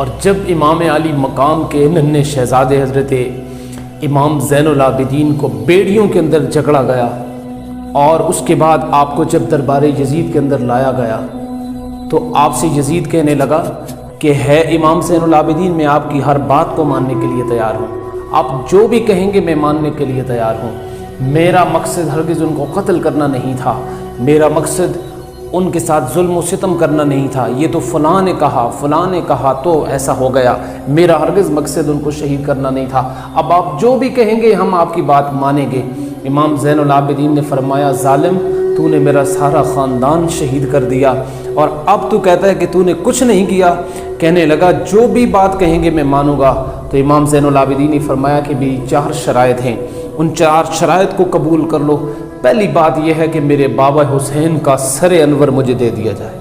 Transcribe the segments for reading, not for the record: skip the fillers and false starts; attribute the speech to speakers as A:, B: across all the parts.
A: اور جب امام علی مقام کے ننھے شہزادے حضرت امام زین العابدین کو بیڑیوں کے اندر جکڑا گیا اور اس کے بعد آپ کو جب دربار یزید کے اندر لایا گیا تو آپ سے یزید کہنے لگا کہ ہے امام زین العابدین، میں آپ کی ہر بات کو ماننے کے لیے تیار ہوں، آپ جو بھی کہیں گے میں ماننے کے لیے تیار ہوں، میرا مقصد ہرگز ان کو قتل کرنا نہیں تھا، میرا مقصد ان کے ساتھ ظلم و ستم کرنا نہیں تھا، یہ تو فلاں نے کہا تو ایسا ہو گیا، میرا ہرگز مقصد ان کو شہید کرنا نہیں تھا، اب آپ جو بھی کہیں گے ہم آپ کی بات مانیں گے۔ امام زین العابدین نے فرمایا ظالم، تو نے میرا سارا خاندان شہید کر دیا اور اب تو کہتا ہے کہ تو نے کچھ نہیں کیا۔ کہنے لگا جو بھی بات کہیں گے میں مانوں گا۔ تو امام زین العابدین نے فرمایا کہ بھی 4 شرائط ہیں، ان 4 شرائط کو قبول کر لو۔ پہلی بات یہ ہے کہ میرے بابا حسین کا سر انور مجھے دے دیا جائے۔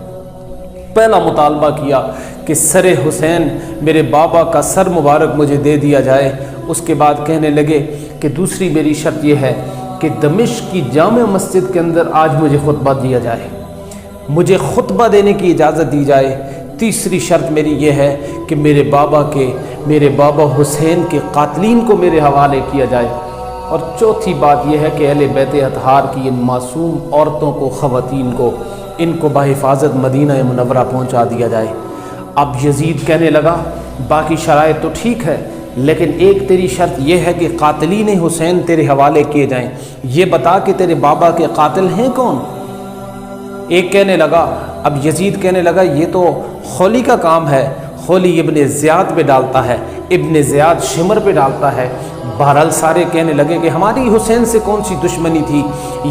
A: پہلا مطالبہ کیا کہ سر حسین، میرے بابا کا سر مبارک مجھے دے دیا جائے۔ اس کے بعد کہنے لگے کہ دوسری میری شرط یہ ہے کہ دمشق کی جامع مسجد کے اندر آج مجھے خطبہ دیا جائے، مجھے خطبہ دینے کی اجازت دی جائے۔ تیسری شرط میری یہ ہے کہ میرے بابا حسین کے قاتلین کو میرے حوالے کیا جائے۔ اور چوتھی بات یہ ہے کہ اہل بیت اطہار کی ان معصوم عورتوں کو، خواتین کو، ان کو بحفاظت مدینہ منورہ پہنچا دیا جائے۔ اب یزید کہنے لگا باقی شرائط تو ٹھیک ہے، لیکن ایک تیری شرط یہ ہے کہ قاتلین حسین تیرے حوالے کیے جائیں، یہ بتا کہ تیرے بابا کے قاتل ہیں کون؟ ایک کہنے لگا، اب یزید کہنے لگا یہ تو خولی کا کام ہے، خولی ابن زیاد پہ ڈالتا ہے، ابن زیاد شمر پہ ڈالتا ہے۔ بہرحال سارے کہنے لگے کہ ہماری حسین سے کون سی دشمنی تھی،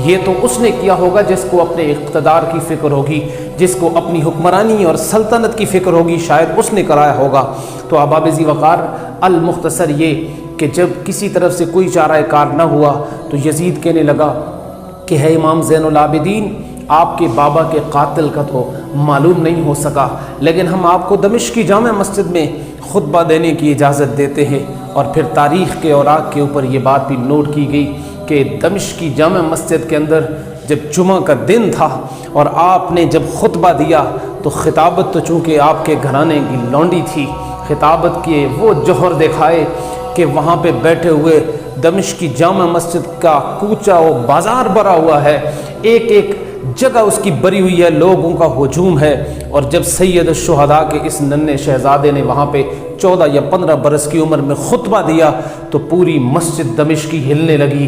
A: یہ تو اس نے کیا ہوگا جس کو اپنے اقتدار کی فکر ہوگی، جس کو اپنی حکمرانی اور سلطنت کی فکر ہوگی، شاید اس نے کرایا ہوگا۔ تو احباب ذی وقار، المختصر یہ کہ جب کسی طرف سے کوئی چارہ کار نہ ہوا تو یزید کہنے لگا کہ ہے امام زین العابدین، آپ کے بابا کے قاتل کا تو معلوم نہیں ہو سکا، لیکن ہم آپ کو دمشق کی جامع مسجد میں خطبہ دینے کی اجازت دیتے ہیں۔ اور پھر تاریخ کے اوراق کے اوپر یہ بات بھی نوٹ کی گئی کہ دمشق کی جامع مسجد کے اندر جب جمعہ کا دن تھا اور آپ نے جب خطبہ دیا تو خطابت تو چونکہ آپ کے گھرانے کی لونڈی تھی، خطابت کے وہ جوہر دکھائے کہ وہاں پہ بیٹھے ہوئے دمشق کی جامع مسجد کا کوچہ و بازار بھرا ہوا ہے، ایک ایک جگہ اس کی بری ہوئی ہے، لوگوں کا ہجوم ہے۔ اور جب سید الشہداء کے اس ننھے شہزادے نے وہاں پہ 14 یا 15 برس کی عمر میں خطبہ دیا تو پوری مسجد دمشقی ہلنے لگی،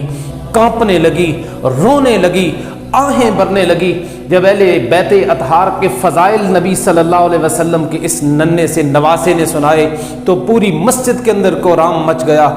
A: کانپنے لگی، رونے لگی، آہیں بھرنے لگی۔ جب اہل بیت اطہار کے فضائل نبی صلی اللہ علیہ وسلم کے اس ننھے سے نواسے نے سنائے تو پوری مسجد کے اندر کورام مچ گیا۔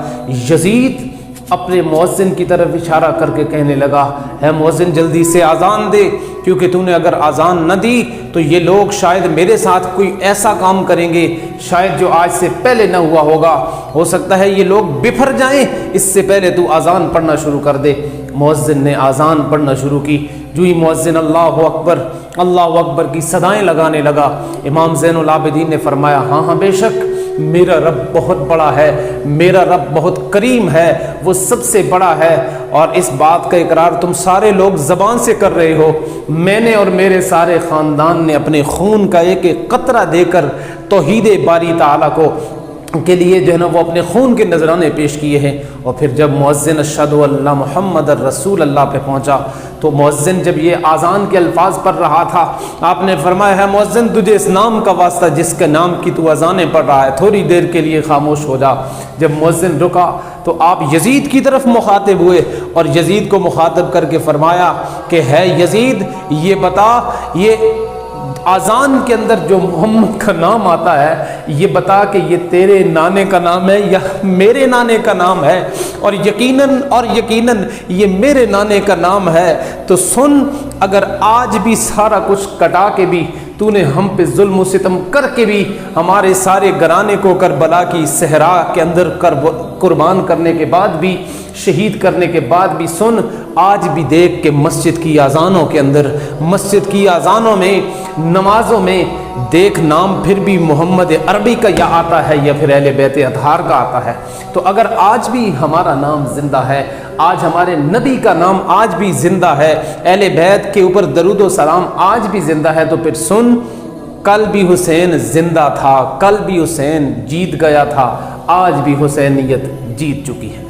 A: یزید اپنے مؤذن کی طرف اشارہ کر کے کہنے لگا، اے مؤذن جلدی سے اذان دے، کیونکہ تو نے اگر اذان نہ دی تو یہ لوگ شاید میرے ساتھ کوئی ایسا کام کریں گے شاید جو آج سے پہلے نہ ہوا ہوگا، ہو سکتا ہے یہ لوگ بفر جائیں، اس سے پہلے تو اذان پڑھنا شروع کر دے۔ مؤذن نے اذان پڑھنا شروع کی۔ جو ہی مؤذن اللہ اکبر اللہ اکبر کی صدائیں لگانے لگا، امام زین العابدین نے فرمایا ہاں ہاں بے شک میرا رب بہت بڑا ہے، میرا رب بہت کریم ہے، وہ سب سے بڑا ہے، اور اس بات کا اقرار تم سارے لوگ زبان سے کر رہے ہو۔ میں نے اور میرے سارے خاندان نے اپنے خون کا ایک ایک قطرہ دے کر توحید باری تعالیٰ کو کے لیے جو ہے نا وہ اپنے خون کے نذرانے پیش کیے ہیں۔ اور پھر جب مؤذن اشہد ان محمد الرسول اللہ پہ پہنچا تو مؤذن جب یہ اذان کے الفاظ پڑھ رہا تھا، آپ نے فرمایا ہے مؤذن تجھے اس نام کا واسطہ جس کے نام کی تو اذانیں پڑھ رہا ہے، تھوڑی دیر کے لیے خاموش ہو جا۔ جب مؤذن رکا تو آپ یزید کی طرف مخاطب ہوئے اور یزید کو مخاطب کر کے فرمایا کہ ہے یزید یہ بتا، یہ اذان کے اندر جو محمد کا نام آتا ہے یہ بتا کہ یہ تیرے نانے کا نام ہے یا میرے نانے کا نام ہے، اور یقیناً یہ میرے نانے کا نام ہے۔ تو سن، اگر آج بھی سارا کچھ کٹا کے بھی تو نے ہم پہ ظلم و ستم کر کے بھی ہمارے سارے گھرانے کو کربلا کی صحرا کے اندر قربان کرنے کے بعد بھی، شہید کرنے کے بعد بھی، سن آج بھی دیکھ کہ مسجد کی اذانوں کے اندر، مسجد کی اذانوں میں، نمازوں میں دیکھ نام پھر بھی محمد عربی کا یا آتا ہے یا پھر اہل بیت اطہار کا آتا ہے۔ تو اگر آج بھی ہمارا نام زندہ ہے، آج ہمارے نبی کا نام آج بھی زندہ ہے، اہل بیت کے اوپر درود و سلام آج بھی زندہ ہے، تو پھر سن کل بھی حسین زندہ تھا، کل بھی حسین جیت گیا تھا، آج بھی حسینیت جیت چکی ہے۔